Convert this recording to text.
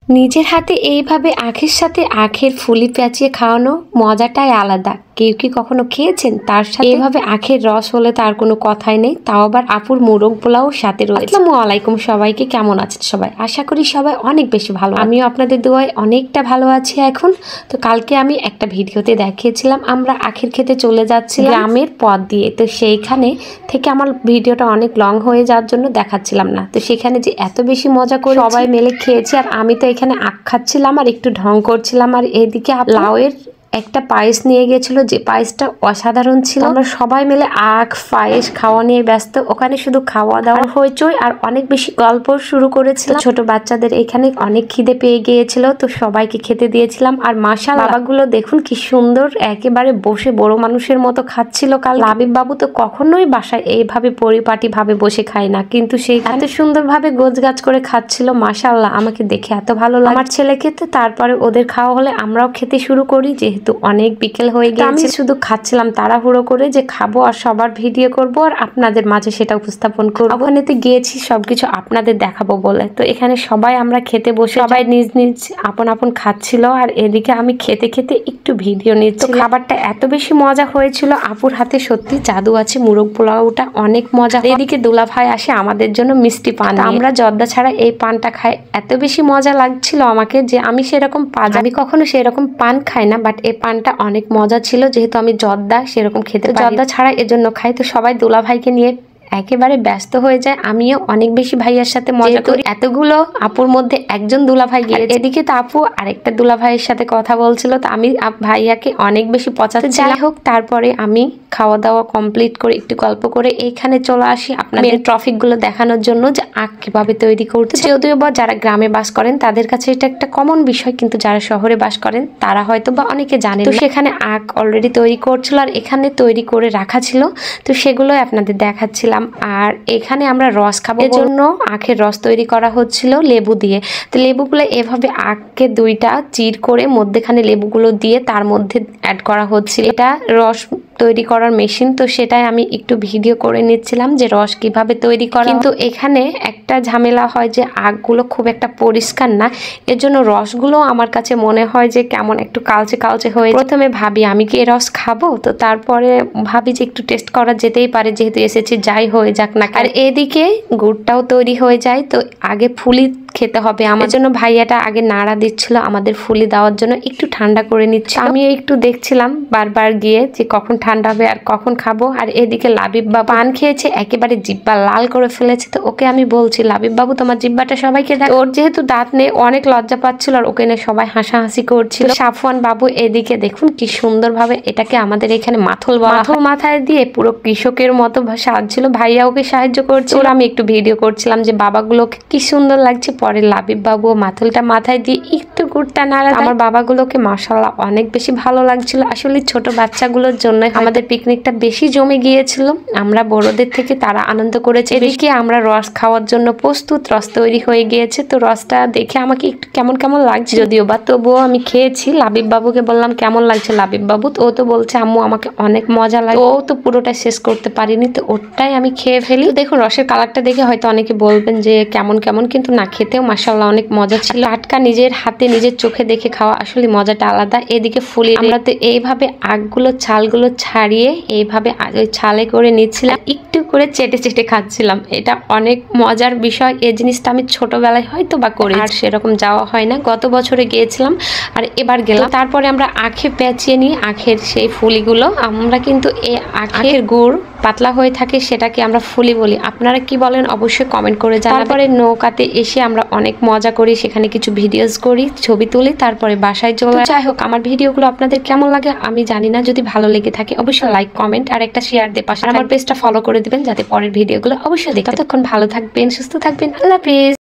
নিজের হাতে এইভাবে আখের সাথে আখের ফুলি পেঁচিয়ে খাওয়ানো মজাটাই আলাদা। কেউ কি কখনো খেয়েছেন? তার সাথে এইভাবে আখের রস হলে তার কোনো কথাই নেই, তাও আবার আপুর মোরগ পোলাও সাথে রয়েছে। আসসালামু আলাইকুম সবাইকে, কেমন আছেন সবাই? আশা করি সবাই অনেক বেশি ভালো। আমিও আপনাদের দোয়ায় অনেকটা ভালো আছি এখন। তো কালকে আমি একটা ভিডিওতে দেখিয়েছিলাম আমরা আখের খেতে চলে যাচ্ছি গ্রামের পথ দিয়ে। তো সেইখানে থেকে আমার ভিডিওটা অনেক লং হয়ে যাওয়ার জন্য দেখাচ্ছিলাম না। তো সেখানে যে এত বেশি মজা করে সবাই মিলে খেয়েছি, আর আমি তো এখানে আখ খাচ্ছিলাম আর একটু ঢং করছিলাম। আর এদিকে লাউয়ের একটা পায়েস নিয়ে গেছিল, যে পায়েসটা অসাধারণ ছিল। আমরা সবাই মিলে আখ পায়েস খাওয়া নিয়ে ব্যস্ত। ওখানে শুধু খাওয়া দাওয়া হইচই আর অনেক বেশি গল্প শুরু করেছিল। ছোট বাচ্চাদের এখানে অনেক খিদে পেয়ে গিয়েছিল, তো সবাইকে খেতে দিয়েছিলাম। আর মাশাআল্লাহ বাবাগুলো দেখুন কি সুন্দর একেবারে বসে বড় মানুষের মতো খাচ্ছিল। কাল লাবিব বাবু তো কখনোই বাসায় এইভাবে পরিপাটি ভাবে বসে খায় না, কিন্তু সেই এত সুন্দরভাবে গোছগাছ করে খাচ্ছিল। মাশাআল্লাহ আমাকে দেখে এত ভালো লাগে। আমার ছেলেকে তো তারপরে ওদের খাওয়া হলে আমরাও খেতে শুরু করি, যেহেতু অনেক বিকেল হয়ে গেছে। আমি শুধু খাচ্ছিলাম তাড়াহুড়ো করে, যে খাবো আর সবার ভিডিও করব আর আপনাদের মাঝে সেটা উপস্থাপন করবো। ওখানেতে গিয়েছি সবকিছু আপনাদের দেখাবো বলে। তো এখানে সবাই আমরা খেতে বসে সবাই নিজ নিজ আপন আপন খাচ্ছিল, আর এদিকে আমি খেতে খেতে একটু ভিডিও নিচ্ছি। খাবারটা এত বেশি মজা হয়েছিল, আপুর হাতে সত্যি জাদু আছে। মোরগ পোলাওটা অনেক মজা। এদিকে দুলা ভাই আসে আমাদের জন্য মিষ্টি পান। আমরা জর্দা ছাড়া এই পানটা খাই, এত বেশি মজা লাগছিল আমাকে যে আমি সেরকম আমি কখনো সেরকম পান খাই না, বাট এই পানটা অনেক মজা ছিল। যেহেতু আমি জর্দা সেরকম খেতে জর্দা ছাড়া এজন্য খাই। তো সবাই দুলা ভাইকে নিয়ে একেবারে ব্যস্ত হয়ে যায়। আমিও অনেক বেশি ভাইয়ার সাথে মজা করি। এতগুলো আপুর মধ্যে একজন দুলা ভাই গিয়েছে, এদিকে তো আপু আরেকটা দুলা ভাইয়ের সাথে কথা বলছিল। তো আমি ভাইয়াকে অনেক বেশি পছন্দ। যাই হোক, তারপরে আমি খাওয়া দাওয়া কমপ্লিট করে একটু গল্প করে এইখানে চলে আসি আপনাদের ট্রফিক গুলো দেখানোর জন্য, যে আখ কিভাবে তৈরি করতে। যদিও বা যারা গ্রামে বাস করেন তাদের কাছে এটা একটা কমন বিষয়, কিন্তু যারা শহরে বাস করেন তারা হয়তো বা অনেকে জানেন। তো সেখানে আখ অলরেডি তৈরি করছিল, আর এখানে তৈরি করে রাখা ছিল। তো সেগুলো আপনাদের দেখাচ্ছিলাম। আর এখানে আমরা রস খাবো, এর জন্য আখের রস তৈরি করা হচ্ছিল লেবু দিয়ে। তো লেবুগুলো এভাবে আখকে দুইটা চির করে মধ্যেখানে লেবুগুলো দিয়ে তার মধ্যে অ্যাড করা হচ্ছিল। এটা রস তৈরি করার মেশিন। তো সেটাই আমি একটু ভিডিও করে নিচ্ছিলাম যে রস কিভাবে তৈরি করা। কিন্তু এখানে একটা ঝামেলা হয় যে আখগুলো খুব একটা পরিষ্কার না, এর জন্য রসগুলো আমার কাছে মনে হয় যে কেমন একটু কালচে কালচে হয়ে। প্রথমে ভাবি আমি কি এই রস খাবো, তো তারপরে ভাবি যে একটু টেস্ট করা যেতেই পারে, যেহেতু এসেছি যাই হয়ে যাক না। আর এদিকে গুড়টাও তৈরি হয়ে যায়। তো আগে ফুলি খেতে হবে, আমার জন্য ভাইয়াটা আগে নাড়া দিচ্ছিল আমাদের ফুলি দেওয়ার জন্য, একটু ঠান্ডা করে নিচ্ছে। আমিও একটু দেখছিলাম বারবার গিয়ে যে কখন ঠান্ডা হবে আর কখন খাবো। আর এদিকে লাবিব বাবু পান খেয়েছে, একেবারে জিব্বা লাল করে ফেলেছে। তো ওকে আমি বলছি, লাবিব বাবু তোমার জিব্বাটা সবাইকে দেখ। ওর যেহেতু দাঁত নেই অনেক লজ্জা পাচ্ছিল, আর ওকে নিয়ে সবাই হাসাহাসি করছিল। সাফওয়ান বাবু এদিকে দেখুন কি সুন্দরভাবে এটাকে আমাদের এখানে মাথল মাথায় দিয়ে পুরো কৃষকের মতো সাজছিল। ভাইয়া ওকে সাহায্য করছিল, আমি একটু ভিডিও করছিলাম যে বাবাগুলোকে কি সুন্দর লাগছে। পরে লাবিব বাবু মাথলটা মাথায় দিয়ে একটু গুড়টা নাড়া। আমার বাবাগুলোকে মাশাআল্লাহ অনেক বেশি ভালো লাগছিল। আসলে ছোট বাচ্চাগুলোর জন্য আমাদের পিকনিকটা বেশি জমে গিয়েছিল, আমরা বড়দের থেকে তারা আনন্দ করেছে। এদিকে আমরা রস খাওয়ার জন্য প্রস্তুত, রস তৈরি হয়ে গিয়েছে। তো রসটা দেখে আমাকে একটু কেমন কেমন লাগছে, যদিও বা তবুও আমি খেয়েছি। লাবিব বাবুকে বললাম কেমন লাগছে, লাবিব বাবু ও তো বলছে আম্মু আমাকে অনেক মজা লাগে। ও তো পুরোটা শেষ করতে পারিনি, তো ওটাই আমি খেয়ে ফেলি। দেখুন রসের কালারটা দেখে হয়তো অনেকে বলবেন যে কেমন কেমন, কিন্তু না, খেতেও মাশাআল্লাহ অনেক মজা ছিল। টাটকা নিজের হাতে নিজের চোখে দেখে খাওয়া আসলে মজাটা আলাদা। এদিকে ফুলি আমরা তো এইভাবে আখগুলো ছালগুলো ছাড়িয়ে এইভাবে ওই ছালে করে নিচ্ছিলাম, একটু করে চেটে চেটে খাচ্ছিলাম। এটা অনেক মজার বিষয়। এই জিনিসটা আমি ছোটবেলায় হয়তো বা করি, আর সেরকম যাওয়া হয় না। গত বছরে গিয়েছিলাম আর এবার গেলাম। তারপরে আমরা আখে পেঁচিয়ে নিই আখের সেই ফুলিগুলো। আমরা কিন্তু এই আখের গুড় পাতলা হয়ে থাকে, সেটাকে আমরা ফুলি বলি। আপনারা কি বলেন অবশ্যই কমেন্ট করে জানাবেন। তারপরে নৌকাতে এসে আমরা অনেক মজা করি, সেখানে কিছু ভিডিওস করি, ছবি তুলি, তারপরে বাসায় চলে। যাই হোক, আমার ভিডিওগুলো আপনাদের কেমন লাগে আমি জানি না। যদি ভালো লেগে থাকে অবশ্যই লাইক কমেন্ট আর একটা শেয়ার দিয়ে পাশে আমার পেজটা ফলো করে দিবেন, যাতে পরের ভিডিওগুলো অবশ্যই দেখতে। ততক্ষণ ভালো থাকবেন, সুস্থ থাকবেন, আল্লাহ হাফেজ।